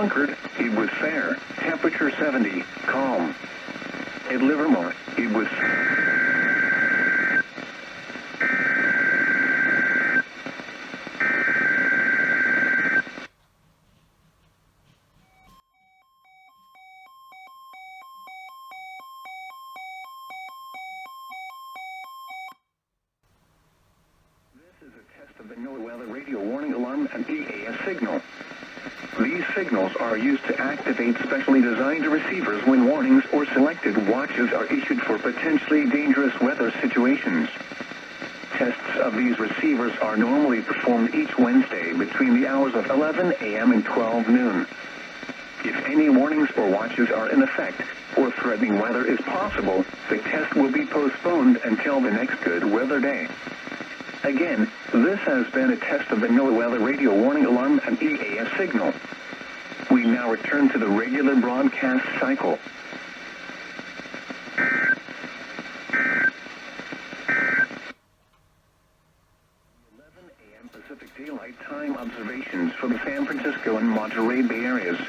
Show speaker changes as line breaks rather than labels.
Concord, it was fair, temperature 70, calm. At Livermore, it was... This is a test of the NOAA radio warning alarm and EAS signal. These signals are used to activate specially designed receivers when warnings or selected watches are issued for potentially dangerous weather situations. Tests of these receivers are normally performed each Wednesday between the hours of 11 a.m. and 12 noon. If any warnings or watches are in effect or threatening weather is possible, the test will be postponed until the next good weather day. Again, this has been a test of the NOAA radio warning alarm and EAS signal. We now return to the regular broadcast cycle. 11 a.m. Pacific Daylight Time observations for the San Francisco and Monterey Bay areas.